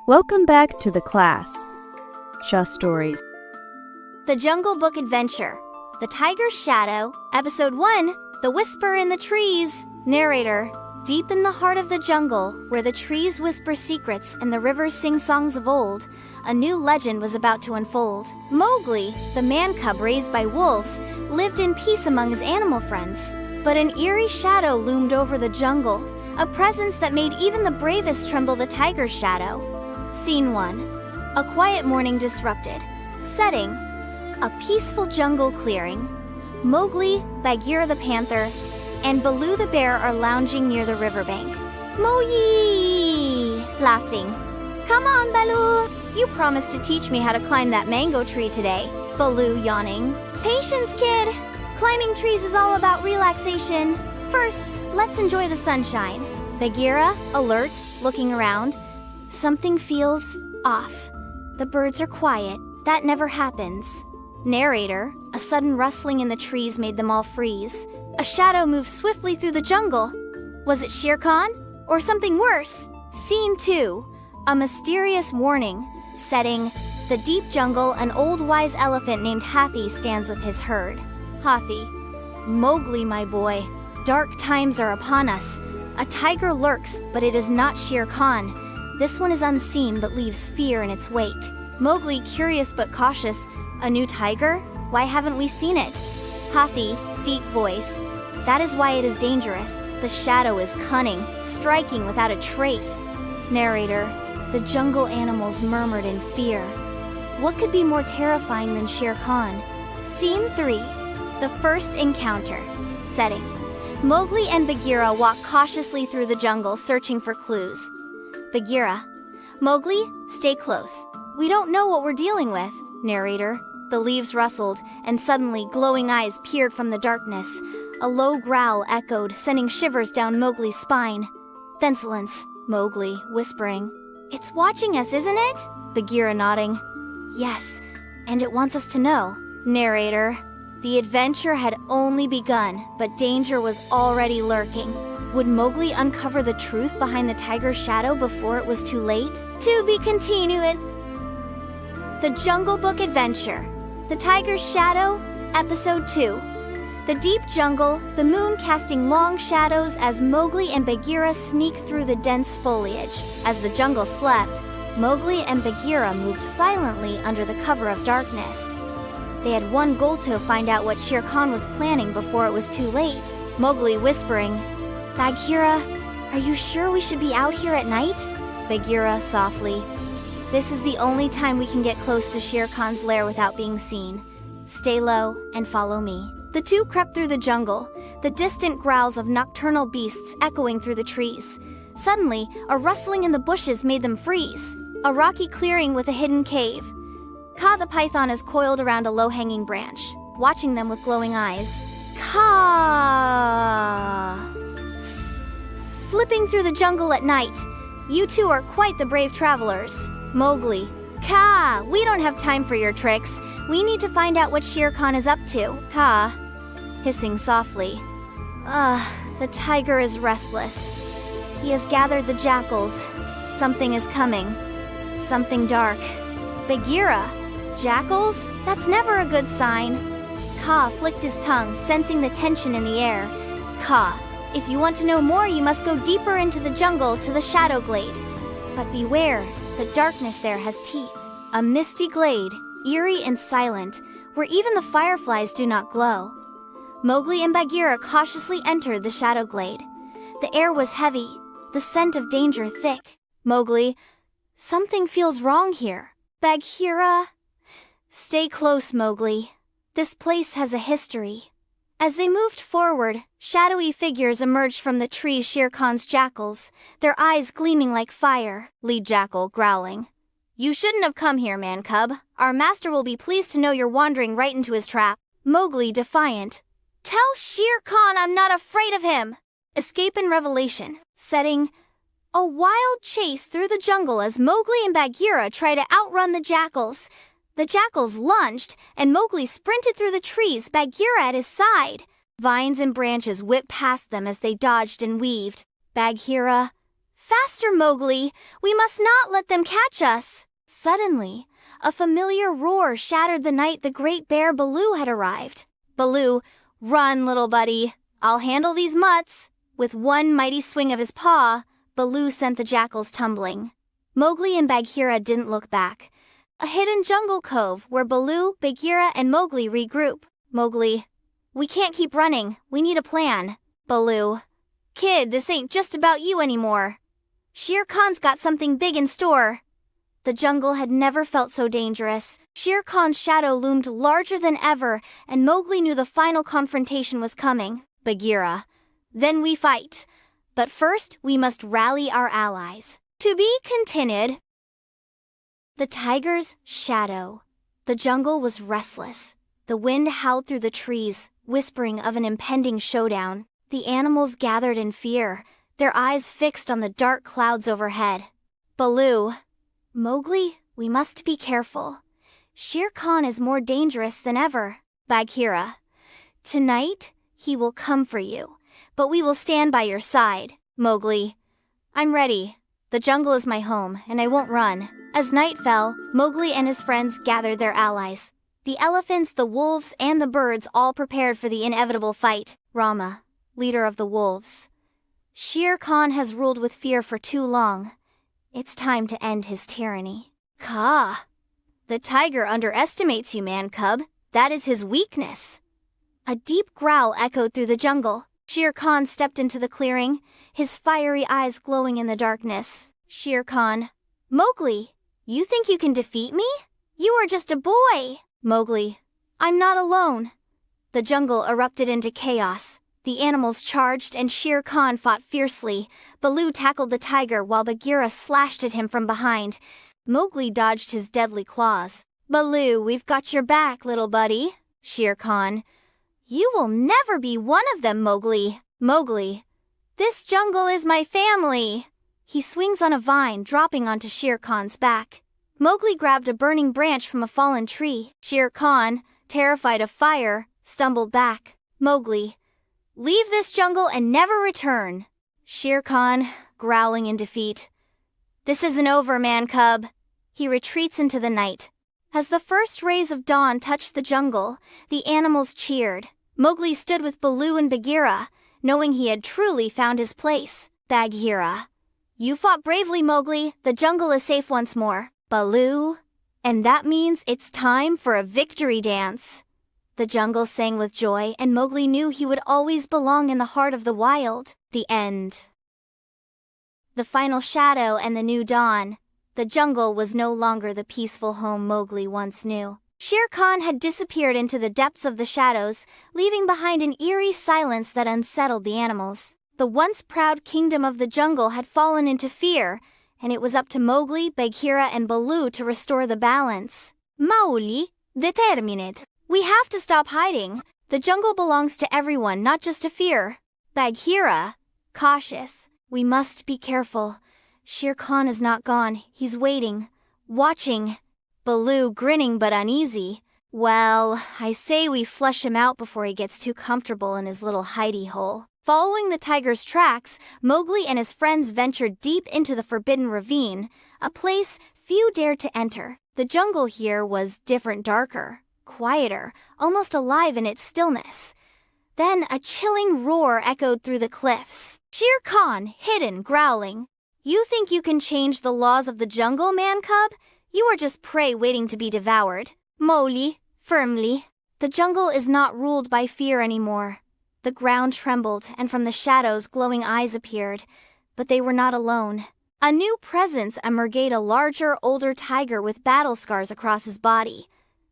Welcome back to the class. Shah Stories. The Jungle Book Adventure. The Tiger's Shadow. Episode 1. The Whisper in the Trees. Narrator. Deep in the heart of the jungle, where the trees whisper secrets and the rivers sing songs of old, a new legend was about to unfold. Mowgli, the man-cub raised by wolves, lived in peace among his animal friends. But an eerie shadow loomed over the jungle, a presence that made even the bravest tremble. The Tiger's Shadow. Scene 1. A quiet morning disrupted. Setting. A peaceful jungle clearing. Mowgli, Bagheera the panther, and Baloo the bear are lounging near the riverbank. Moo-yee! Laughing. Come on, Baloo! You promised to teach me how to climb that mango tree today. Baloo yawning. Patience, kid! Climbing trees is all about relaxation. First, let's enjoy the sunshine. Bagheera, alert, looking around. Something feels off. The birds are quiet. That never happens. Narrator. A sudden rustling in the trees made them all freeze. A shadow moved swiftly through the jungle. Was it Shere Khan? Or something worse? Scene 2. A mysterious warning. Setting. The deep jungle, an old wise elephant named Hathi stands with his herd. Hathi. Mowgli, my boy. Dark times are upon us. A tiger lurks, but it is not Shere Khan. This one is unseen but leaves fear in its wake. Mowgli, curious but cautious. A new tiger? Why haven't we seen it? Hathi, deep voice. That is why it is dangerous. The shadow is cunning, striking without a trace. Narrator. The jungle animals murmured in fear. What could be more terrifying than Shere Khan? Scene 3. The first encounter. Setting. Mowgli and Bagheera walk cautiously through the jungle, searching for clues. Bagheera. Mowgli, stay close. We don't know what we're dealing with. Narrator. The leaves rustled, and suddenly glowing eyes peered from the darkness. A low growl echoed, sending shivers down Mowgli's spine. Then silence. Mowgli, whispering. It's watching us, isn't it? Bagheera nodding. Yes, and it wants us to know. Narrator. The adventure had only begun, but danger was already lurking. Would Mowgli uncover the truth behind the tiger's shadow before it was too late? To be continued. The Jungle Book Adventure. The Tiger's Shadow, Episode 2. The deep jungle, the moon casting long shadows as Mowgli and Bagheera sneak through the dense foliage. As the jungle slept, Mowgli and Bagheera moved silently under the cover of darkness. They had one goal: to find out what Shere Khan was planning before it was too late. Mowgli whispering, Bagheera, are you sure we should be out here at night? Bagheera softly. This is the only time we can get close to Shere Khan's lair without being seen. Stay low and follow me. The two crept through the jungle, the distant growls of nocturnal beasts echoing through the trees. Suddenly, a rustling in the bushes made them freeze. A rocky clearing with a hidden cave. Kaa the python is coiled around a low-hanging branch, watching them with glowing eyes. Kaa! Slipping through the jungle at night. You two are quite the brave travelers. Mowgli. Kaa, we don't have time for your tricks. We need to find out what Shere Khan is up to. Kaa, hissing softly. The tiger is restless. He has gathered the jackals. Something is coming. Something dark. Bagheera. Jackals? That's never a good sign. Kaa flicked his tongue, sensing the tension in the air. Kaa, if you want to know more, you must go deeper into the jungle to the shadow glade. But beware. The darkness there has teeth. A misty glade, eerie and silent, where even the fireflies do not glow. Mowgli and Bagheera cautiously entered the shadow glade. The air was heavy, the scent of danger thick. Mowgli. Something feels wrong here. Bagheera. Stay close, Mowgli. This place has a history. As they moved forward, shadowy figures emerged from the tree. Shere Khan's jackals, their eyes gleaming like fire. Lead jackal growling. You shouldn't have come here, man-cub. Our master will be pleased to know you're wandering right into his trap. Mowgli defiant. Tell Shere Khan I'm not afraid of him. Escape and revelation. Setting. A wild chase through the jungle as Mowgli and Bagheera try to outrun the jackals. The jackals lunged, and Mowgli sprinted through the trees, Bagheera at his side. Vines and branches whipped past them as they dodged and weaved. Bagheera Faster, Mowgli! We must not let them catch us! Suddenly, a familiar roar shattered the night the great bear Baloo had arrived. Baloo, run, little buddy. I'll handle these mutts. With one mighty swing of his paw, Baloo sent the jackals tumbling. Mowgli and Bagheera didn't look back. A hidden jungle cove where Baloo, Bagheera, and Mowgli regroup. Mowgli, we can't keep running. We need a plan. Baloo, kid, this ain't just about you anymore. Shere Khan's got something big in store. The jungle had never felt so dangerous. Shere Khan's shadow loomed larger than ever, and Mowgli knew the final confrontation was coming. Bagheera, then we fight. But first, we must rally our allies. To be continued. The tiger's shadow. The jungle was restless. The wind howled through the trees, whispering of an impending showdown. The animals gathered in fear, their eyes fixed on the dark clouds overhead. Baloo, Mowgli, we must be careful. Shere Khan is more dangerous than ever. Bagheera, tonight, he will come for you, but we will stand by your side. Mowgli, I'm ready. The jungle is my home, and I won't run. As night fell, Mowgli and his friends gathered their allies. The elephants, the wolves, and the birds all prepared for the inevitable fight. Rama, leader of the wolves. Shere Khan has ruled with fear for too long. It's time to end his tyranny. Kaa! The tiger underestimates you, man-cub. That is his weakness. A deep growl echoed through the jungle. Shere Khan stepped into the clearing, his fiery eyes glowing in the darkness. Shere Khan, Mowgli, you think you can defeat me? You are just a boy. Mowgli, I'm not alone. The jungle erupted into chaos. The animals charged and Shere Khan fought fiercely. Baloo tackled the tiger while Bagheera slashed at him from behind. Mowgli dodged his deadly claws. Baloo, we've got your back, little buddy. Shere Khan, you will never be one of them, Mowgli. Mowgli, this jungle is my family. He swings on a vine, dropping onto Shere Khan's back. Mowgli grabbed a burning branch from a fallen tree. Shere Khan, terrified of fire, stumbled back. Mowgli, leave this jungle and never return. Shere Khan, growling in defeat. This isn't over, man-cub. He retreats into the night. As the first rays of dawn touched the jungle, the animals cheered. Mowgli stood with Baloo and Bagheera, knowing he had truly found his place. Bagheera, you fought bravely, Mowgli. The jungle is safe once more. Baloo, and that means it's time for a victory dance. The jungle sang with joy, and Mowgli knew he would always belong in the heart of the wild. The end. The final shadow and the new dawn. The jungle was no longer the peaceful home Mowgli once knew. Shere Khan had disappeared into the depths of the shadows, leaving behind an eerie silence that unsettled the animals. The once proud kingdom of the jungle had fallen into fear, and it was up to Mowgli, Bagheera, and Baloo to restore the balance. Mowgli, determined. We have to stop hiding. The jungle belongs to everyone, not just to fear. Bagheera, cautious. We must be careful. Shere Khan is not gone. He's waiting, watching. Baloo, grinning but uneasy. Well, I say we flush him out before he gets too comfortable in his little hidey hole. Following the tiger's tracks, Mowgli and his friends ventured deep into the forbidden ravine, a place few dared to enter. The jungle here was different, darker, quieter, almost alive in its stillness. Then a chilling roar echoed through the cliffs. Shere Khan, hidden, growling. You think you can change the laws of the jungle, man-cub? You are just prey waiting to be devoured. Mowgli, firmly. The jungle is not ruled by fear anymore. The ground trembled, and from the shadows glowing eyes appeared. But they were not alone. A new presence emerged, a larger, older tiger with battle scars across his body.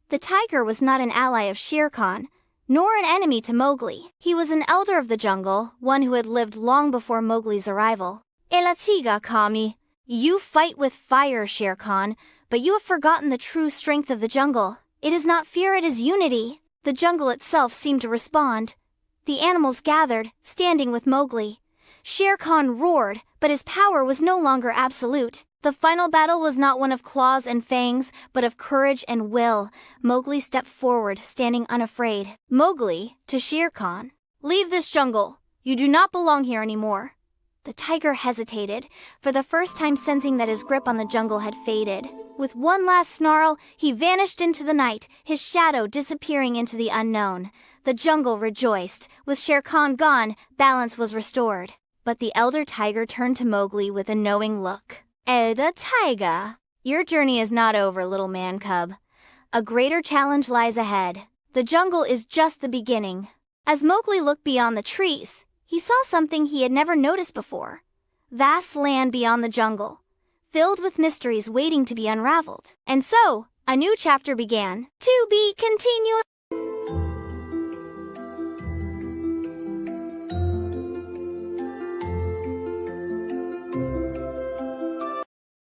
The tiger was not an ally of Shere Khan, nor an enemy to Mowgli. He was an elder of the jungle, one who had lived long before Mowgli's arrival. Elatiga Kami, you fight with fire, Shere Khan, but you have forgotten the true strength of the jungle. It is not fear, it is unity. The jungle itself seemed to respond. The animals gathered, standing with Mowgli. Shere Khan roared, but his power was no longer absolute. The final battle was not one of claws and fangs, but of courage and will. Mowgli stepped forward, standing unafraid. Mowgli, to Shere Khan, leave this jungle. You do not belong here anymore. The tiger hesitated, for the first time sensing that his grip on the jungle had faded. With one last snarl, he vanished into the night, his shadow disappearing into the unknown. The jungle rejoiced. With Shere Khan gone, balance was restored. But the elder tiger turned to Mowgli with a knowing look. Elder tiger, your journey is not over, little man cub. A greater challenge lies ahead. The jungle is just the beginning. As Mowgli looked beyond the trees, he saw something he had never noticed before. Vast land beyond the jungle, filled with mysteries waiting to be unraveled. And so, a new chapter began. To be continued.